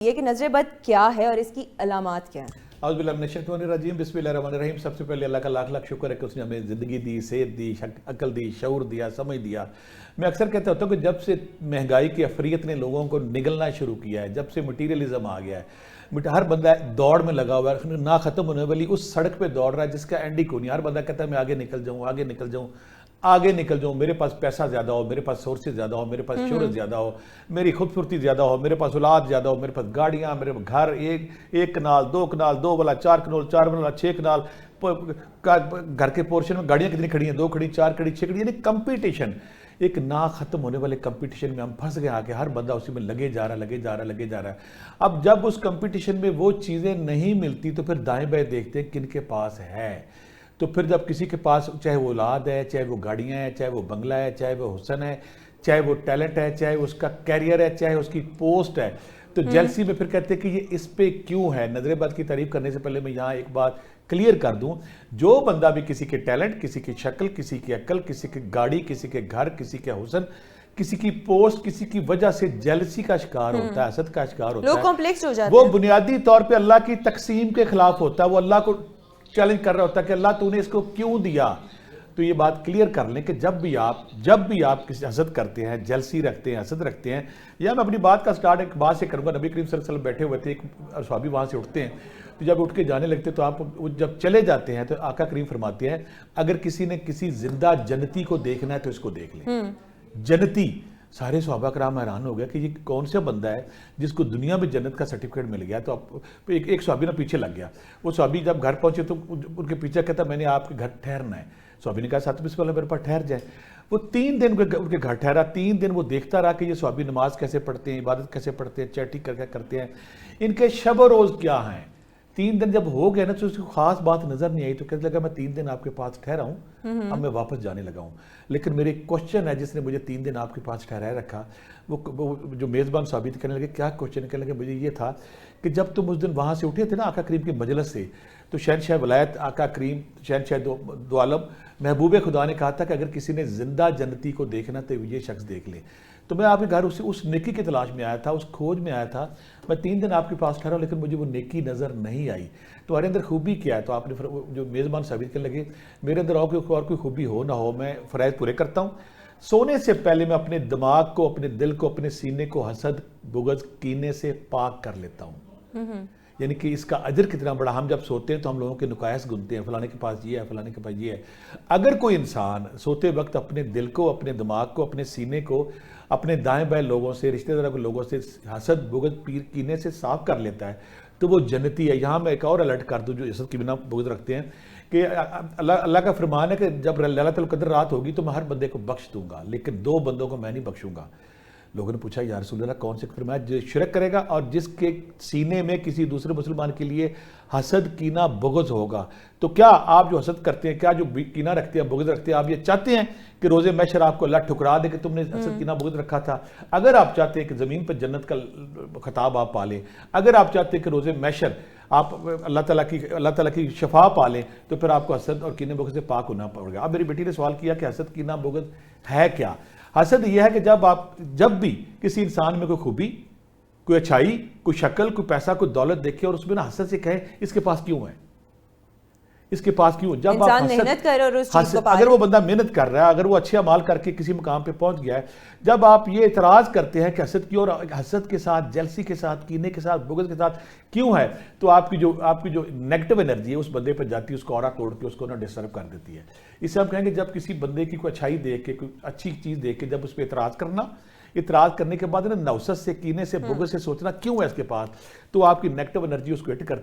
ये कि नजर बद क्या है और इसकी अलामात क्या है। औज़ुबिल्लाहिमिनश्शैतानिर्रजीम बिस्मिल्लाहिर्रहमानिर्रहीम। सबसे पहले अल्लाह का लाख लाख शुक्र है कि उसने हमें ज़िंदगी दी, सेहत दी, अकल दी, शऊर दिया, समझ दिया। मैं अक्सर कहता होता हूँ कि जब से महंगाई की अफरीत ने लोगों को निगलना शुरू किया है, जब से मटीरियलिज्म आ गया है, हर बंदा दौड़ में लगा हुआ है, ना ख़त्म होने वाली उस सड़क पर दौड़ रहा है जिसका एंड ही कोई नहीं। हर बंदा कहता है मैं आगे निकल जाऊँ, आगे निकल जाऊँ, आगे निकल जाऊँ, मेरे पास पैसा ज़्यादा हो, मेरे पास सोर्सेज ज़्यादा हो, मेरे पास शोहरत ज़्यादा हो, मेरी खूबसूरती ज़्यादा हो, मेरे पास औलाद ज़्यादा हो, मेरे पास गाड़ियाँ, मेरे घर, एक कनाल, दो वाला, 4 कनाल, 4 वाला, 6 कनाल, घर के पोर्शन में गाड़ियाँ कितनी खड़ी हैं, 2 खड़ी, 4 खड़ी, 6 खड़ी, यानी कंपटीशन, एक ना ख़त्म होने वाले कंपटीशन में हम फंस गए आके। हर बंदा उसी में लगे जा रहा है। अब जब उस कंपटीशन में वो चीज़ें नहीं मिलती तो फिर दाएं बाएं देखते हैं किन के पास है। तो फिर जब किसी के पास चाहे वो औलाद है, चाहे वो गाड़ियाँ हैं, चाहे वो बंगला है, चाहे वो हुस्न है, चाहे वो टैलेंट है, चाहे उसका कैरियर है, चाहे उसकी पोस्ट है, तो जेलसी में फिर कहते हैं कि ये इस पे क्यों है। नजरेबाज की तारीफ करने से पहले मैं यहाँ एक बात क्लियर कर दूं, जो बंदा भी किसी के टैलेंट, किसी की शक्ल, किसी की अकल, किसी की गाड़ी, किसी के घर, किसी के हुस्न, किसी की पोस्ट, किसी की वजह से जेलसी का शिकार होता है, हसद का शिकार होता है, कॉम्प्लेक्स हो जाते वो हैं। बुनियादी तौर पर अल्लाह की तकसीम के खिलाफ होता है। वो अल्लाह को चैलेंज कर रहा होता है कि अल्लाह तूने इसको क्यों दिया। तो ये बात क्लियर कर लें कि जब भी आप किसी हसद करते हैं, जलसी रखते हैं, हसद रखते हैं, या मैं अपनी बात का स्टार्ट एक बात से करूंगा। नबी करीम सल्लल्लाहु अलैहि वसल्लम बैठे हुए थे, एक सहाबी वहां से उठते हैं, तो जब उठ के जाने लगते तो आप जब चले जाते हैं तो आका करीम फरमाते हैं अगर किसी ने किसी जिंदा जन्नती को देखना है तो इसको देख ले। जन्नती, सारे सहाबा कराम हैरान हो गया कि ये कौन सा बंदा है जिसको दुनिया में जन्नत का सर्टिफिकेट मिल गया। तो आप एक सहाबी ना पीछे लग गया। वो सहाबी जब घर पहुंचे तो उनके पीछे कहता मैंने आपके घर ठहरना है। सहाबी ने कहा साथ में मेरे पास ठहर जाए। वो 3 दिन उनके घर ठहरा। 3 दिन वो देखता रहा कि ये सहाबी नमाज कैसे पढ़ते हैं, इबादत कैसे पढ़ते हैं, चैटी करके करते हैं, इनके शब रोज़ क्या हैं। 3 दिन जब हो गए ना तो उसको खास बात नजर नहीं आई। तो कहने लगा मैं 3 दिन आपके पास ठहरा हूँ, अब मैं वापस जाने लगा हूँ, लेकिन मेरे क्वेश्चन है जिसने मुझे 3 दिन आपके पास ठहराए रखा। वो जो मेज़बान साबित करने लगे क्या क्वेश्चन, कहने लगे मुझे ये था कि जब तुम उस दिन वहाँ से उठे थे ना आका करीम की मजलिस से, तो शहनशाह वलायत आका करीम शहनशाह दो आलम महबूब खुदा ने कहा था कि अगर किसी ने जिंदा जन्नती को देखना तो ये शख्स देख ले। तो मैं आपके घर उस नेकी की तलाश में आया था, उस खोज में आया था। मैं 3 दिन आपके पास ठहरा लेकिन मुझे वो नेकी नज़र नहीं आई। तुम्हारे अंदर खूबी क्या है? तो आपने जो मेज़बान साबित करने लगे मेरे अंदर और कोई खूबी हो ना हो, मैं फ़राइज़ पूरे करता हूँ। सोने से पहले मैं अपने दिमाग को, अपने दिल को, अपने सीने को हसद, बुग़्ज़, कीने से पाक कर लेता हूँ। यानी कि इसका अजर कितना बड़ा। हम जब सोते हैं तो हम लोगों के नुकायस गुनते हैं, फलाने के पास ये है, फलाने के पास ये है। अगर कोई इंसान सोते वक्त अपने दिल को, अपने दिमाग को, अपने सीने को, अपने दाएं बाएं लोगों से, रिश्तेदारों के लोगों से हसद, बुग़्ज़, पीर, कीने से साफ कर लेता है तो वो जन्नती है। यहाँ मैं एक और अलर्ट कर दूँ जो हसद की बिना बुग़्ज़ रखते हैं कि अल्लाह का फरमान है कि जब लैलतुल क़द्र रात होगी तो मैं हर बंदे को बख्श दूंगा, लेकिन 2 बंदों को मैं नहीं बख्शूंगा। लोगों ने पूछा या रसूल अल्लाह कौन से? फरमाया जो शिरक करेगा और जिसके सीने में किसी दूसरे मुसलमान के लिए हसद, कीना, बुग़्ज़ होगा। तो क्या आप जो हसद करते हैं, क्या जो कीना रखते हैं, बुग़्ज़ रखते हैं, आप ये चाहते हैं कि रोज़े महशर आपको अल्लाह ठुकरा दे कि तुमने हसद, कीना, बुग़्ज़ रखा था? अगर आप चाहते हैं कि ज़मीन पर जन्नत का खिताब आप पालें, अगर आप चाहते हैं कि रोज़े महशर आप अल्लाह ताला की शफा पालें, तो फिर आपको हसद और कीने, बुग़्ज़ से पाक होना पड़ेगा। अब मेरी बेटी ने सवाल किया कि हसद, कीना, बुग़्ज़ है क्या? हसद यह है कि जब भी किसी इंसान में कोई खूबी, कोई अच्छाई, कोई शक्ल, कोई पैसा, कोई दौलत देखे और उसमें ना हसद से कहे इसके पास क्यों है, इसके पास क्यों। जब आप मेहनत कर और उस चीज को अगर वो बंदा मेहनत कर रहा है, अगर वो अच्छे अमाल करके किसी मुकाम पे पहुंच गया है, जब आप ये इतराज करते हैं कि हसद की, और हसद के साथ, जलसी के साथ, कीने के साथ, बुग़्ज़ के साथ क्यों है, तो आपकी जो नेगेटिव एनर्जी है उस बंदे पर जाती है, उसको ऑरा तोड़ के उसको ना डिस्टर्ब कर देती है। इससे हम कहेंगे जब किसी बंदे की कोई अच्छाई देख के, कोई अच्छी चीज़ देख के जब उस पर इतराज करने के बाद ना नौसत से, कीने से, बुग़्ज़ से सोचना क्यों है इसके पास, तो आपकी नेगेटिव एनर्जी उसको हिट करती है।